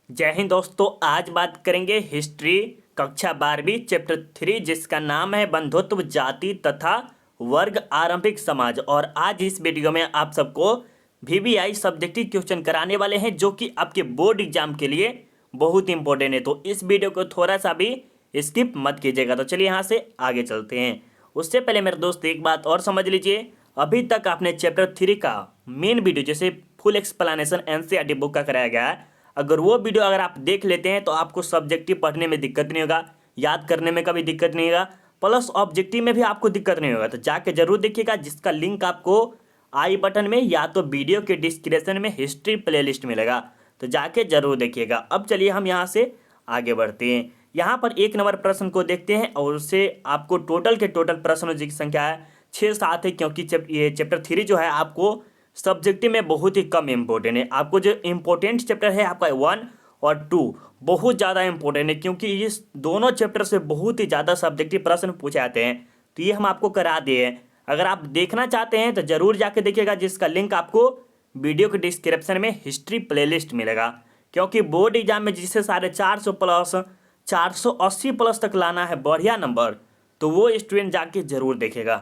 जय हिंद दोस्तों। आज बात करेंगे हिस्ट्री कक्षा 12वीं चैप्टर 3 जिसका नाम है बंधुत्व जाति तथा वर्ग आरंभिक समाज। और आज इस वीडियो में आप सबको वीवीआई सब्जेक्टिव क्वेश्चन कराने वाले हैं जो कि आपके बोर्ड एग्जाम के लिए बहुत इंपॉर्टेंट है। तो इस वीडियो को थोड़ा सा भी स्किप मत कीजिएगा। तो चलिए यहाँ से आगे चलते हैं। उससे पहले मेरे दोस्त एक बात और समझ लीजिए, अभी तक आपने चैप्टर 3 का मेन वीडियो जैसे फुल एक्सप्लेनेशन एनसीईआरटी बुक का कराया गया है, अगर वो वीडियो अगर आप देख लेते हैं तो आपको सब्जेक्टिव पढ़ने में दिक्कत नहीं होगा, याद करने में कभी दिक्कत नहीं होगा, प्लस ऑब्जेक्टिव में भी आपको दिक्कत नहीं होगा। तो जाके जरूर देखिएगा, जिसका लिंक आपको आई बटन में या तो वीडियो के डिस्क्रिप्शन में हिस्ट्री प्लेलिस्ट मिलेगा, तो जाके जरूर देखिएगा। अब चलिए हम यहाँ से आगे बढ़ते हैं। यहाँ पर एक नंबर प्रश्न को देखते हैं और उससे आपको टोटल के टोटल प्रश्नों की संख्या है 6-7 है, क्योंकि ये चैप्टर 3 जो है आपको सब्जेक्टिव में बहुत ही कम इम्पोर्टेंट है। आपको जो इम्पोर्टेंट चैप्टर है आपका 1 और 2 बहुत ज़्यादा इम्पोर्टेंट है, क्योंकि इस दोनों चैप्टर से बहुत ही ज़्यादा सब्जेक्टिव प्रश्न पूछे जाते हैं। तो ये हम आपको करा दिए हैं। अगर आप देखना चाहते हैं तो ज़रूर जाके देखिएगा, जिसका लिंक आपको वीडियो के डिस्क्रिप्शन में हिस्ट्री प्लेलिस्ट मिलेगा। क्योंकि बोर्ड एग्जाम में जिसे 450 प्लस 480 प्लस तक लाना है बढ़िया नंबर, तो वो स्टूडेंट जाके जरूर देखेगा।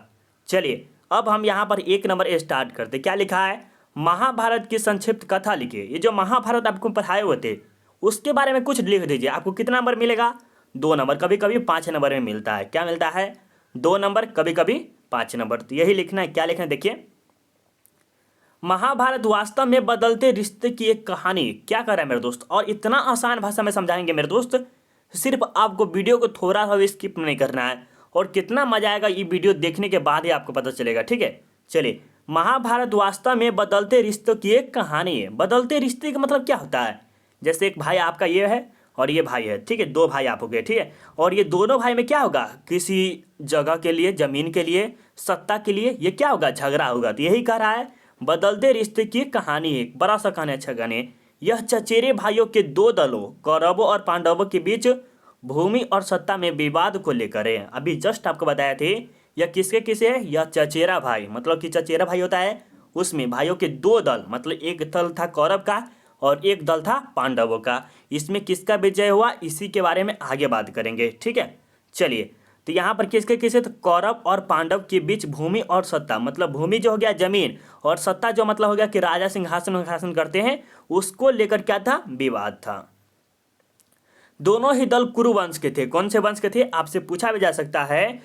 चलिए अब हम यहाँ पर एक नंबर स्टार्ट करते। क्या लिखा है? महाभारत की संक्षिप्त कथा लिखिए। ये जो महाभारत आपको पढ़ाए हुए थे उसके बारे में कुछ लिख दीजिए। आपको कितना नंबर मिलेगा? 2 नंबर, कभी कभी 5 नंबर में मिलता है। क्या मिलता है? 2 नंबर, कभी कभी 5 नंबर। तो यही लिखना है। क्या लिखना है देखिए, महाभारत वास्तव में बदलते रिश्ते की एक कहानी। क्या कर रहा है मेरे दोस्त, और इतना आसान भाषा में समझाएंगे मेरे दोस्त, सिर्फ आपको वीडियो को थोड़ा सा भी स्किप नहीं करना है। और कितना मजा आएगा ये वीडियो देखने के बाद ही आपको पता चलेगा। ठीक है, चलिए। महाभारत वास्तव में बदलते रिश्तों की एक कहानी है। बदलते रिश्ते का मतलब क्या होता है? जैसे एक भाई आपका ये है और ये भाई है, ठीक है, 2 भाई आप हो गए, ठीक है। और ये दोनों भाई में क्या होगा? किसी जगह के लिए, जमीन के लिए, सत्ता के लिए ये क्या होगा? झगड़ा होगा। तो यही कह रहा है बदलते रिश्ते की कहानी है। बड़ा सा कहानी, अच्छा गाने। यह चचेरे भाइयों के 2 दलों कौरवों और पांडवों के बीच भूमि और सत्ता में विवाद को लेकर है। अभी जस्ट आपको बताया थे यह किसके किसे है? यह चचेरा भाई, मतलब कि चचेरा भाई होता है उसमें भाइयों के 2 दल, मतलब एक दल था कौरव का और एक दल था पांडवों का। इसमें किसका विजय हुआ इसी के बारे में आगे बात करेंगे। ठीक है, चलिए। तो यहाँ पर किसके किसे? तो कौरव और पांडव के बीच भूमि और सत्ता, मतलब भूमि जो हो गया जमीन, और सत्ता जो मतलब हो गया कि राजा सिंहासन विंहासन करते हैं, उसको लेकर क्या था? विवाद था। दोनों ही दल कुरु वंश के थे। कौन से वंश के थे? आपसे पूछा भी जा सकता है।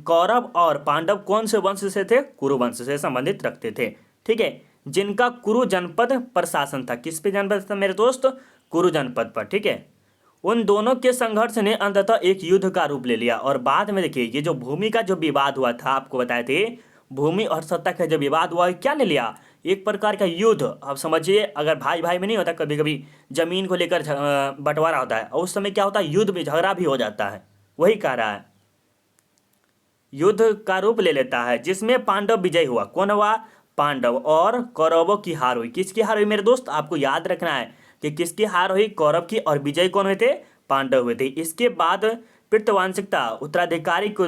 कौरव और पांडव कौन से वंश से थे? कुरु वंश से संबंधित रखते थे। ठीक है, जिनका कुरु जनपद पर शासन था। किस पे जनपद था मेरे दोस्त? कुरु जनपद पर। ठीक है, उन दोनों के संघर्ष ने अंततः एक युद्ध का रूप ले लिया। और बाद में देखिए, ये जो भूमि का जो विवाद हुआ था, आपको बताए थे भूमि और सत्ता का जो विवाद हुआ, क्या ले लिया? एक प्रकार का युद्ध। अब समझिए, अगर भाई भाई में नहीं होता, कभी कभी जमीन को लेकर बंटवारा होता है, और उस समय क्या होता है? युद्ध भी, झगड़ा भी हो जाता है। वही कह रहा है, युद्ध का रूप ले लेता है, जिसमें पांडव विजय हुआ। कौन हुआ? पांडव। और कौरवों की हार हुई। किसकी हार हुई मेरे दोस्त? आपको याद रखना है कि किसकी हार हुई? कौरव की। और विजय कौन हुए थे? पांडव हुए थे। इसके बाद पितृवांशिकता उत्तराधिकारी को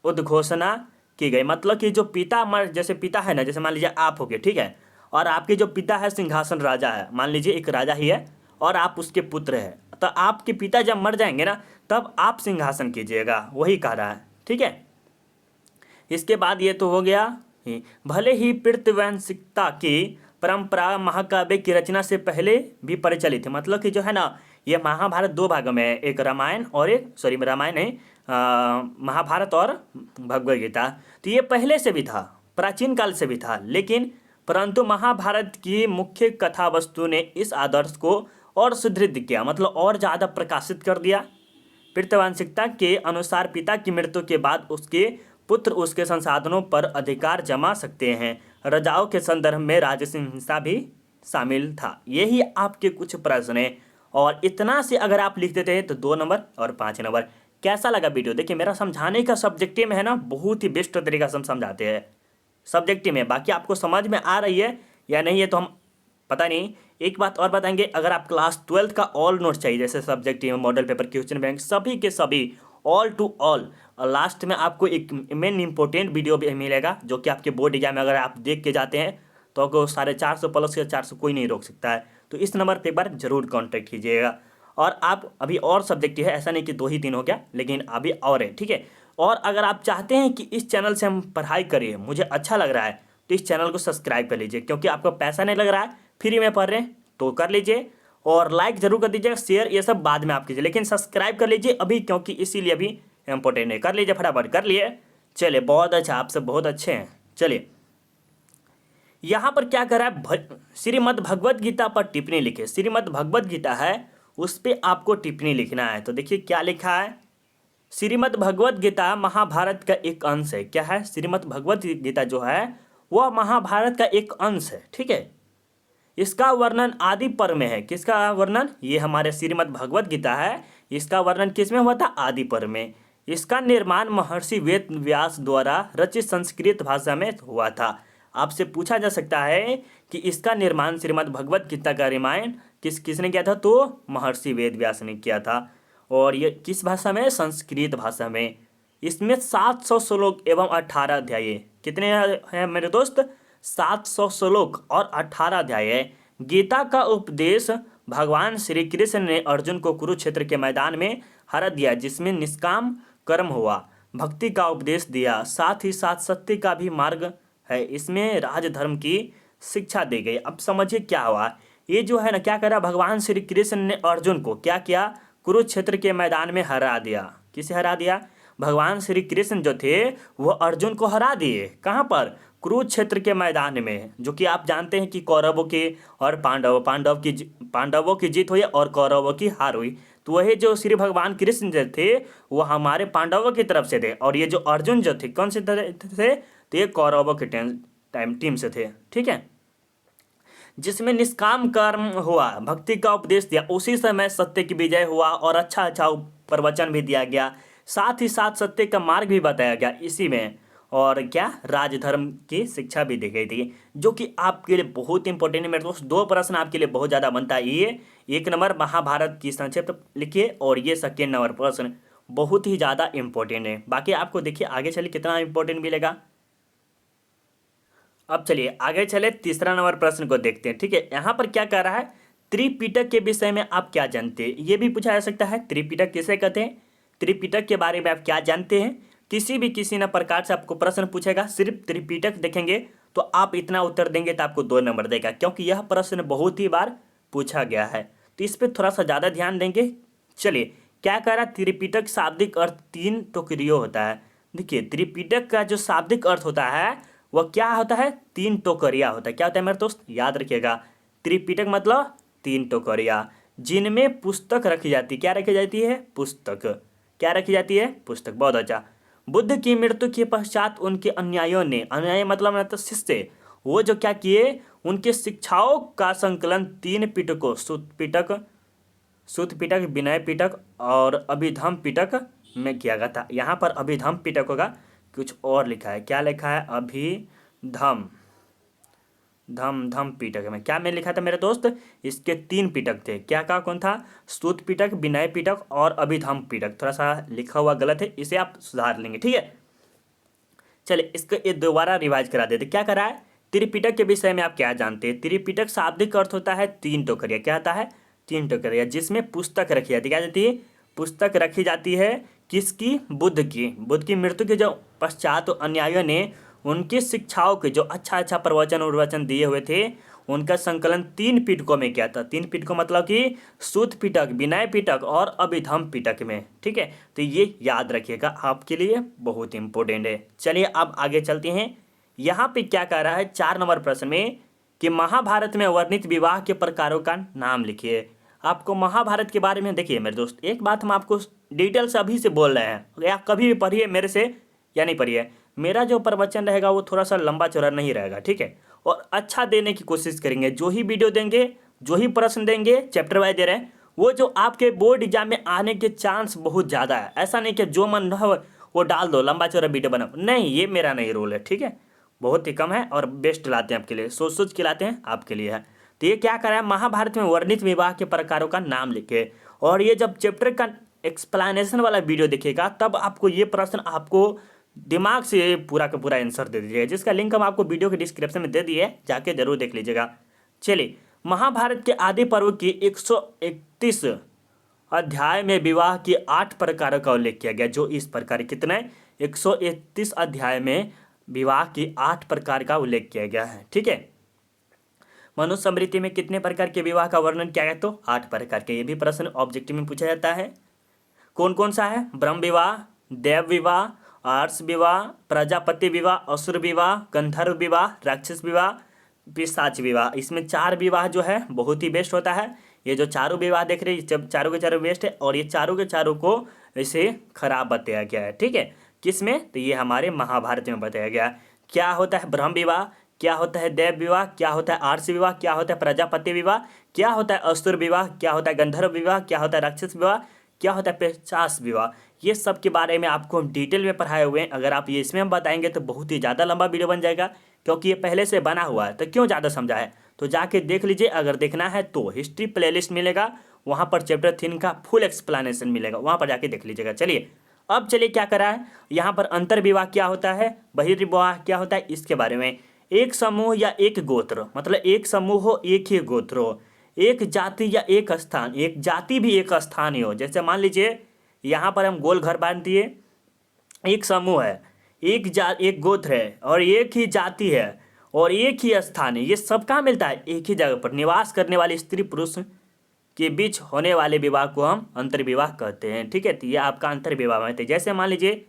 उद्घोषणा की गई। मतलब कि जो पिता मर, जैसे पिता है ना, जैसे मान लीजिए आप हो गए, ठीक है, और आपके जो पिता है सिंहासन राजा है, मान लीजिए एक राजा ही है और आप उसके पुत्र हैं, तो आपके पिता जब मर जाएंगे ना, तब आप सिंहासन कीजिएगा। वही कह रहा है। ठीक है, इसके बाद ये तो हो गया भले ही पितृवंशिकता की परंपरा महाकाव्य की रचना से पहले भी प्रचलित है। मतलब कि जो है ना, ये महाभारत 2 भागों में है, एक रामायण और एक रामायण है, महाभारत और भगवद गीता। तो ये पहले से भी था, प्राचीन काल से भी था, लेकिन परंतु महाभारत की मुख्य कथा वस्तु ने इस आदर्श को और सुदृढ़ किया, मतलब और ज़्यादा प्रकाशित कर दिया। पितृवांशिकता के अनुसार पिता की मृत्यु के बाद उसके पुत्र उसके संसाधनों पर अधिकार जमा सकते हैं। राजाओं के संदर्भ में राजसिक हिंसा भी शामिल था। यही आपके कुछ प्रश्न हैं, और इतना से अगर आप लिख देते हैं तो 2 नंबर और 5 नंबर। कैसा लगा वीडियो? देखिए, मेरा समझाने का सब्जेक्टिव में है ना, बहुत ही बेस्ट तरीका से हम समझाते हैं सब्जेक्टिव में। बाकी आपको समझ में आ रही है या नहीं है तो हम पता नहीं। एक बात और बताएंगे, अगर आप क्लास 12 का ऑल नोट्स चाहिए, जैसे subjective, model paper, question bank, सभी के सभी ऑल टू ऑल, और लास्ट में आपको एक मेन इंपॉर्टेंट वीडियो भी मिलेगा, जो कि आपके बोर्ड एग्जाम में अगर आप देख के जाते हैं तो आपको 450 प्लस या 400 कोई नहीं रोक सकता है। तो तो इस नंबर पर एक बार जरूर कॉन्टैक्ट कीजिएगा। और आप अभी और सब्जेक्ट है, ऐसा नहीं कि 2 ही 3 हो गया, लेकिन अभी और है, ठीक है। और अगर आप चाहते हैं कि इस चैनल से हम पढ़ाई करिए, मुझे अच्छा लग रहा है, तो इस चैनल को सब्सक्राइब कर लीजिए, क्योंकि आपको पैसा नहीं लग रहा है, फ्री में पढ़ रहे हैं तो कर लीजिए। और लाइक जरूर कर दीजिएगा, शेयर ये सब बाद में आप कीजिए, लेकिन सब्सक्राइब कर लीजिए अभी, क्योंकि इसीलिए अभी इंपॉर्टेंट है। कर लीजिए, फटाफट कर लिए। चलिए, बहुत अच्छा, आप सब बहुत अच्छे हैं। चलिए, यहाँ पर क्या कर रहा है, श्रीमद् भगवत गीता पर टिप्पणी लिखे। श्रीमद् भगवत गीता है, उस पर आपको टिप्पणी लिखना है। तो देखिए क्या लिखा है, श्रीमद् भगवत गीता महाभारत का एक अंश है। क्या है, श्रीमद् भगवत गीता जो है वह महाभारत का एक अंश है, ठीक है। इसका वर्णन आदि पर्व में है। किसका वर्णन, ये हमारे श्रीमद् भगवत गीता है, इसका वर्णन किस में हुआ था, आदि पर्व में। इसका निर्माण महर्षि वेद व्यास द्वारा रचित संस्कृत भाषा में हुआ था। आपसे पूछा जा सकता है कि इसका निर्माण श्रीमद् भगवत गीता का रामायण किसने किया था, तो महर्षि वेद व्यास ने किया था। और ये किस भाषा में, संस्कृत भाषा में। इसमें 700 श्लोक एवं 18 अध्याय। कितने हैं मेरे दोस्त, 700 श्लोक और 18 अध्याय है। गीता का उपदेश भगवान श्री कृष्ण ने अर्जुन को कुरुक्षेत्र के मैदान में हरा दिया, जिसमें निष्काम कर्म हुआ, भक्ति का उपदेश दिया, साथ ही साथ सत्य का भी मार्ग है। इसमें राजधर्म की शिक्षा दी गई। अब समझिए क्या हुआ, ये जो है ना, क्या करा, भगवान श्री कृष्ण ने अर्जुन को क्या किया, कुरुक्षेत्र के मैदान में हरा दिया। किसे हरा दिया, भगवान श्री कृष्ण जो थे वो अर्जुन को हरा दिए। कहाँ पर, कुरुक्षेत्र के मैदान में, जो कि आप जानते हैं कि कौरवों के और पांडवों की जीत हुई और कौरवों की हार हुई। तो वही जो श्री भगवान कृष्ण जो थे वो हमारे पांडवों की तरफ से थे, और ये जो अर्जुन जो थे कौन से थे, तो ये कौरवों के टीम से थे, ठीक है। जिसमें निष्काम कर्म हुआ, भक्ति का उपदेश दिया, उसी समय सत्य की विजय हुआ और अच्छा प्रवचन भी दिया गया, साथ ही साथ सत्य का मार्ग भी बताया गया इसी में। और क्या, राजधर्म की शिक्षा भी दी गई थी, जो कि आपके लिए बहुत इंपॉर्टेंट है मेरे दोस्त। 2 प्रश्न आपके लिए बहुत ज़्यादा बनता है। ये 1 नंबर महाभारत की संक्षिप्त लिखिए, और ये 2nd नंबर प्रश्न बहुत ही ज़्यादा इंपॉर्टेंट है। बाकी आपको देखिए आगे चलिए कितना इंपॉर्टेंट मिलेगा। अब चलिए आगे चले, 3रा नंबर प्रश्न को देखते हैं, ठीक है। यहाँ पर क्या कह रहा है, त्रिपिटक के विषय में आप क्या जानते हैं, ये भी पूछा जा सकता है। त्रिपिटक किसे कहते हैं, त्रिपिटक के बारे में आप क्या जानते हैं। किसी न प्रकार से आपको प्रश्न पूछेगा, सिर्फ त्रिपिटक देखेंगे तो आप इतना उत्तर देंगे तो आपको 2 नंबर देगा, क्योंकि यह प्रश्न बहुत ही बार पूछा गया है, तो इस पर थोड़ा सा ज़्यादा ध्यान देंगे। चलिए, क्या कह रहा है, त्रिपिटक शाब्दिक अर्थ 3 टोकरियों होता है। देखिए, त्रिपिटक का जो शाब्दिक अर्थ होता है वह क्या होता है, 3 टोकरिया होता है। क्या होता है मेरे दोस्त, याद रखिएगा, त्रिपिटक मतलब 3 टोकरिया, जिनमें पुस्तक रखी जाती है। क्या रखी जाती है, पुस्तक। क्या रखी जाती है, पुस्तक। बहुत अच्छा। बुद्ध की मृत्यु के पश्चात उनके अनुयायियों ने, अनुयायी मतलब शिष्य, वो जो क्या किए, उनके शिक्षाओं का संकलन 3 पिटकों, सुत पिटक, विनय पिटक और अभिधम पिटक में किया गया था। यहाँ पर अभिधम पिटक होगा, कुछ और लिखा है। क्या लिखा है, अभिधम धम पिटक में क्या में लिखा था मेरे दोस्त, इसके 3 पिटक थे। क्या कौन था, स्तुत पिटक, विनय पिटक और अभिधम पिटक। थोड़ा सा लिखा हुआ गलत है, इसे आप सुधार लेंगे, ठीक है। चलिए, इसको ये दोबारा रिवाइज करा देते। क्या करा है, त्रिपिटक के विषय में आप क्या जानते हैं। त्रिपिटक शाब्दिक अर्थ होता है 3 टोकरिया। क्या होता है, 3 टोकरिया, जिसमें पुस्तक रखी जाती है। क्या जाती है, पुस्तक रखी जाती है। किसकी, बुद्ध की मृत्यु के जो पश्चात अनुयायियों ने उनकी शिक्षाओं के जो अच्छा प्रवचन दिए हुए थे, उनका संकलन 3 पिटकों में किया था। 3 पिटकों मतलब कि सुत पिटक, विनय पिटक और अभिधम पिटक में, ठीक है। तो ये याद रखिएगा, आपके लिए बहुत इंपॉर्टेंट है। चलिए अब आगे चलते हैं। यहाँ पे क्या कह रहा है 4 नंबर प्रश्न में कि महाभारत में वर्णित विवाह के प्रकारों का नाम लिखिए। आपको महाभारत के बारे में, देखिए मेरे दोस्त, एक बात हम आपको डिटेल से अभी से बोल रहे हैं, या कभी भी पढ़िए मेरे से या नहीं पढ़िए, मेरा जो प्रवचन रहेगा वो थोड़ा सा लंबा चौड़ा नहीं रहेगा, ठीक है। और अच्छा देने की कोशिश करेंगे, जो ही वीडियो देंगे, जो ही प्रश्न देंगे, चैप्टर वाइज दे रहे हैं, वो जो आपके बोर्ड एग्जाम में आने के चांस बहुत ज़्यादा है। ऐसा नहीं कि जो मन हो वो डाल दो, लंबा चौड़ा वीडियो बनाओ, नहीं, ये मेरा नहीं रोल है, ठीक है। बहुत ही कम है और बेस्ट लाते हैं आपके लिए, सोच के लाते हैं, आपके लिए है। तो ये क्या कर रहा है, महाभारत में वर्णित विवाह के प्रकारों का नाम लिखे। और ये जब चैप्टर का एक्सप्लेनेशन वाला वीडियो देखिएगा तब आपको ये प्रश्न आपको दिमाग से पूरा का पूरा आंसर दे दीजिएगा, जिसका लिंक हम आपको वीडियो के डिस्क्रिप्शन में दे दिए, जाके जरूर देख लीजिएगा। चलिए महाभारत के आदि पर्व की 131 अध्याय में विवाह की 8 प्रकारों का उल्लेख किया गया। जो इस प्रकार कितने 131 अध्याय में विवाह की 8 प्रकार का उल्लेख किया गया है। ठीक है, मनुस्मृति स्मृति में कितने प्रकार के विवाह का वर्णन किया गया? तो 8 प्रकार के। ये भी प्रश्न ऑब्जेक्टिव में पूछा जाता है। कौन कौन सा है? ब्रह्म विवाह, देव विवाह, आर्ष विवाह, प्रजापति विवाह, असुर विवाह, गंधर्व विवाह, राक्षस विवाह, पिशाच विवाह। इसमें 4 विवाह जो है बहुत ही बेस्ट होता है। ये जो चारों विवाह देख रहे हैं जब चारों के चारों बेस्ट है, और ये चारों के चारों को इसे खराब बताया गया है। ठीक है, किसमें? तो ये हमारे महाभारत में बताया गया। क्या होता है ब्रह्म विवाह, क्या होता है देव विवाह, क्या होता है आर्ष विवाह, क्या होता है प्रजापति विवाह, क्या होता है असुर विवाह, क्या होता है गंधर्व विवाह, क्या होता है राक्षस विवाह, क्या होता है पिशाच विवाह। ये सब के बारे में आपको हम डिटेल में पढ़ाए हुए हैं। अगर आप ये इसमें हम बताएंगे तो बहुत ही ज़्यादा लंबा वीडियो बन जाएगा, क्योंकि ये पहले से बना हुआ है। तो क्यों ज़्यादा समझा है तो जाके देख लीजिए। अगर देखना है तो हिस्ट्री प्लेलिस्ट मिलेगा, वहाँ पर चैप्टर 3 का फुल एक्सप्लेनेशन मिलेगा, वहाँ पर जाके देख लीजिएगा। चलिए अब चलिए क्या करा है यहाँ पर। अंतर विवाह क्या होता है, बहिर्विवाह क्या होता है, इसके बारे में। एक समूह या एक गोत्र, मतलब एक समूह हो एक ही गोत्र हो, एक जाति या एक स्थान, एक जाति भी एक स्थान ही हो। जैसे मान लीजिए यहाँ पर हम गोल घर बांध दिए, एक समूह है, एक गोत्र है और एक ही जाति है और एक ही स्थान है। ये सब कहाँ मिलता है? एक ही जगह पर। निवास करने वाले स्त्री पुरुष के बीच होने वाले विवाह को हम अंतर विवाह कहते हैं। ठीक है, तो ये आपका अंतर विवाह में थे। जैसे मान लीजिए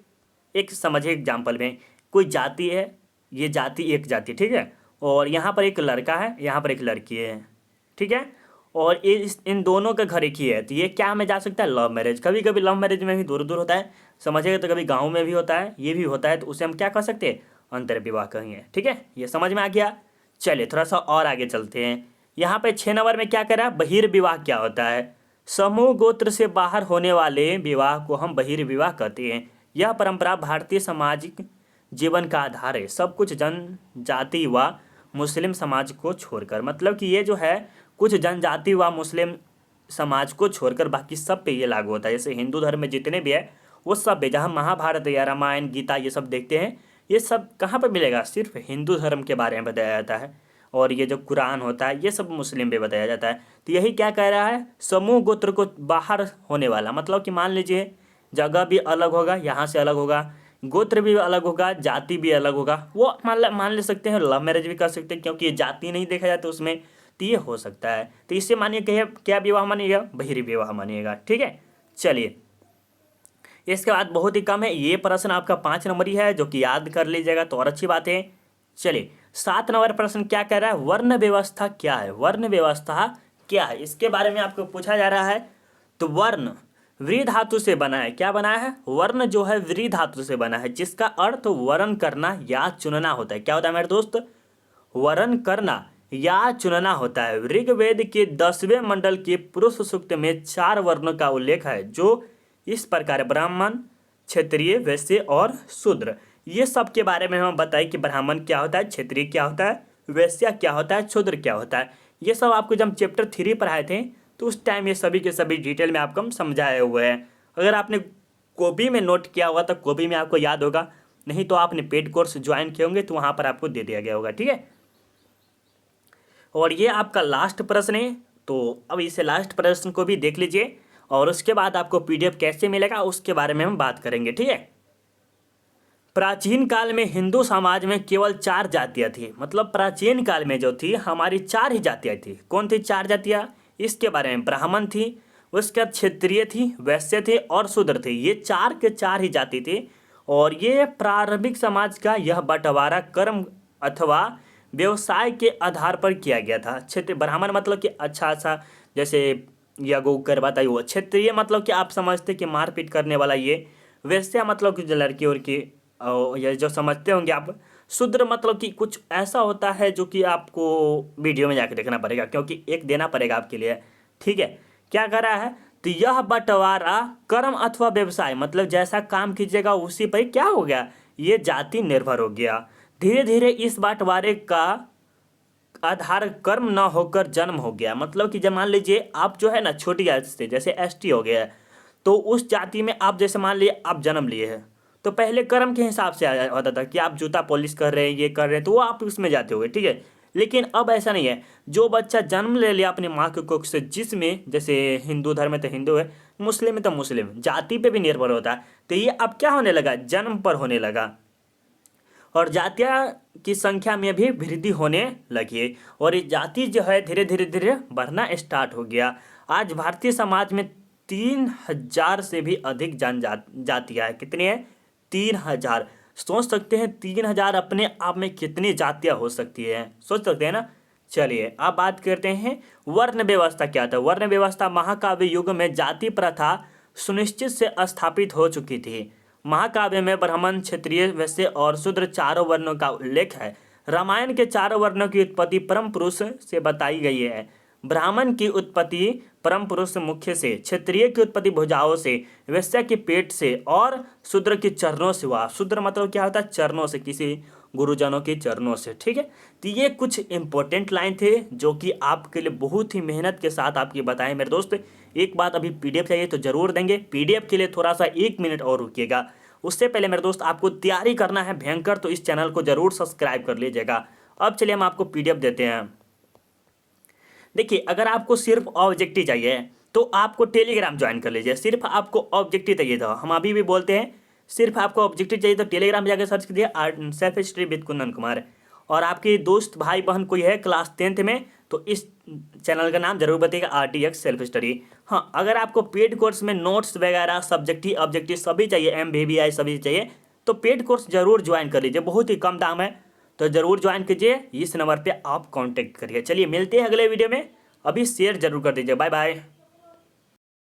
एक समझिए एग्जाम्पल में, कोई जाति है, ये जाति एक जाति, ठीक है, और यहाँ पर एक लड़का है, यहाँ पर एक लड़की है, ठीक है, और इन दोनों का घर एक ही है। तो ये क्या में जा सकता है? Love marriage. कभी कभी लव मैरिज में भी दूर दूर होता है, समझिएगा, तो कभी गाँव में भी होता है, ये भी होता है, तो उसे हम क्या कह सकते हैं? अंतर विवाह कहेंगे। ठीक है, ये समझ में आ गया। चलिए थोड़ा सा और आगे चलते हैं। यहाँ पे 6 नंबर में क्या करा? बहिर्विवाह क्या होता है? समूह गोत्र से बाहर होने वाले विवाह को हम बहिर्विवाह कहते हैं। यह परंपरा भारतीय सामाजिक जीवन का आधार है, सब कुछ जनजाति व मुस्लिम समाज को छोड़कर। मतलब कि ये जो है कुछ जनजाति व मुस्लिम समाज को छोड़कर बाकी सब पे ये लागू होता है। जैसे हिंदू धर्म में जितने भी है वो सब है, जहाँ महाभारत या रामायण गीता ये सब देखते हैं, ये सब कहाँ पर मिलेगा? सिर्फ हिंदू धर्म के बारे में बताया जाता है। और ये जो कुरान होता है ये सब मुस्लिम पे बताया जाता है। तो यही क्या कह रहा है? समूह गोत्र को बाहर होने वाला, मतलब कि मान लीजिए जगह भी अलग होगा, यहाँ से अलग होगा, गोत्र भी अलग होगा, जाति भी अलग होगा, वो मान ले सकते हैं। लव मैरिज भी कर सकते हैं, क्योंकि ये जाति नहीं देखा जाता उसमें, तो ये हो सकता है। तो इससे मानिए क्या विवाह मानिएगा? बहिर्विवाह मानिएगा। ठीक है, चलिए इसके बाद बहुत ही कम है, ये प्रश्न आपका 5 नंबर ही है, जो कि याद कर लीजिएगा तो और अच्छी बात है। चलिए 7 नंबर प्रश्न क्या कह रहा है? वर्ण व्यवस्था क्या है? वर्ण व्यवस्था क्या है, इसके बारे में आपको पूछा जा रहा है। तो वर्ण व्री धातु से बना है। क्या बना है? वर्ण जो है व्री धातु से बना है, जिसका अर्थ वर्ण करना या चुनना होता है। क्या होता है मेरे दोस्त? वर्ण करना या चुनना होता है। ऋग्वेद के 10वें मंडल के पुरुष सूक्त में 4 वर्णों का उल्लेख है, जो इस प्रकार ब्राह्मण, क्षत्रिय, वैश्य और शूद्र। ये सब के बारे में हम बताएं कि ब्राह्मण क्या होता है, क्षत्रिय क्या होता है, वैश्य क्या होता है, शूद्र क्या होता है। ये सब आपको जब चैप्टर 3 पढ़ाए थे तो उस टाइम ये सभी के सभी डिटेल में आपको हम समझाए हुए हैं। अगर आपने कॉपी में नोट किया होगा तो कॉपी में आपको याद होगा, नहीं तो आपने पेड कोर्स ज्वाइन किए होंगे तो वहाँ पर आपको दे दिया गया होगा। ठीक है, और ये आपका लास्ट प्रश्न है, तो अब इसे लास्ट प्रश्न को भी देख लीजिए और उसके बाद आपको PDF कैसे मिलेगा उसके बारे में हम बात करेंगे। ठीक है, प्राचीन काल में हिंदू समाज में केवल 4 जातियाँ थी। मतलब प्राचीन काल में जो थी हमारी 4 ही जातियाँ थी। कौन थी 4 जातियाँ? इसके बारे में ब्राह्मण थी, उसके बाद क्षत्रिय थी, वैश्य थे और शूद्र थे। ये 4 के 4 ही जाति थे। और ये प्रारंभिक समाज का यह बंटवारा कर्म अथवा व्यवसाय के आधार पर किया गया था। क्षेत्रीय ब्राह्मण मतलब कि अच्छा सा जैसे यज्ञ करवाता है वो। क्षत्रिय मतलब कि आप समझते कि मारपीट करने वाला ये। वैश्य मतलब कि जो लड़की और की ये जो समझते होंगे आप। शूद्र मतलब कि कुछ ऐसा होता है जो कि आपको वीडियो में जाकर देखना पड़ेगा, क्योंकि एक देना पड़ेगा आपके लिए। ठीक है, क्या कर रहा है? तो यह बंटवारा कर्म अथवा व्यवसाय, मतलब जैसा काम कीजिएगा उसी पर क्या हो गया? ये जाति निर्भर हो गया। धीरे धीरे इस बंटवारे का आधार कर्म न होकर जन्म हो गया। मतलब कि जब मान लीजिए आप जो है ना छोटी जाति से, जैसे ST हो गया है, तो उस जाति में आप जैसे मान लिए आप जन्म लिए हैं, तो पहले कर्म के हिसाब से होता था कि आप जूता पॉलिश कर रहे हैं, ये कर रहे हैं, तो वो आप उसमें जाते होगे। ठीक है, लेकिन अब ऐसा नहीं है। जो बच्चा जन्म ले लिया अपनी माँ के कोख से, जिसमें जैसे हिंदू धर्म है तो हिंदू है, मुस्लिम है तो मुस्लिम, जाति पे भी निर्भर होता है, तो ये अब क्या होने लगा, जन्म पर होने लगा। और जातियाँ की संख्या में भी वृद्धि होने लगी है और ये जाति जो है धीरे धीरे धीरे बढ़ना स्टार्ट हो गया। आज भारतीय समाज में 3,000 से भी अधिक जातियाँ हैं। कितनी है? 3,000। सोच सकते हैं 3,000 अपने आप में कितनी जातियाँ हो सकती है, सोच सकते हैं ना। चलिए अब बात करते हैं वर्ण व्यवस्था क्या था। वर्ण व्यवस्था महाकाव्य युग में जाति प्रथा सुनिश्चित से स्थापित हो चुकी थी। महाकाव्य में ब्राह्मण, क्षत्रिय, वैश्य और शूद्र चारों वर्णों का उल्लेख है। रामायण के चारों वर्णों की उत्पत्ति परम पुरुष से बताई गई है। ब्राह्मण की उत्पत्ति परम पुरुष मुख्य से, क्षत्रिय की उत्पत्ति भुजाओं से, वैश्य के पेट से और शूद्र के चरणों से हुआ। शूद्र मतलब क्या होता है? चरणों से, किसी गुरुजनों के चरणों से। ठीक है, तो ये कुछ इंपॉर्टेंट लाइन थे जो कि आपके लिए बहुत ही मेहनत के साथ आपकी बताएं मेरे दोस्त। एक बात, अभी पीडीएफ चाहिए तो जरूर देंगे। पीडीएफ के लिए थोड़ा सा 1 मिनट और रुकिएगा। उससे पहले मेरे दोस्त आपको तैयारी करना है भयंकर, तो इस चैनल को जरूर सब्सक्राइब कर लीजिएगा। अब चलिए हम आपको पीडीएफ देते हैं। देखिए, अगर आपको सिर्फ ऑब्जेक्टिव चाहिए तो आपको टेलीग्राम ज्वाइन कर लीजिए। सिर्फ आपको ऑब्जेक्टिव चाहिए था, हम अभी भी बोलते हैं सिर्फ आपको ऑब्जेक्टिव चाहिए तो टेलीग्राम में जाकर सर्च कीजिए self history with Kundan Kumar. और आपके दोस्त भाई बहन कोई है क्लास 10th में तो इस चैनल का नाम जरूर बताइएगा, RTX सेल्फ स्टडी। हाँ, अगर आपको पेड कोर्स में नोट्स वगैरह सब्जेक्टिव ऑब्जेक्टिव सभी चाहिए, MVBI सभी चाहिए, तो पेड कोर्स जरूर ज्वाइन कर लीजिए, बहुत ही कम दाम है, तो जरूर ज्वाइन कीजिए। इस नंबर पे आप कांटेक्ट करिए। चलिए मिलते हैं अगले वीडियो में, अभी शेयर जरूर कर दीजिए। Bye bye.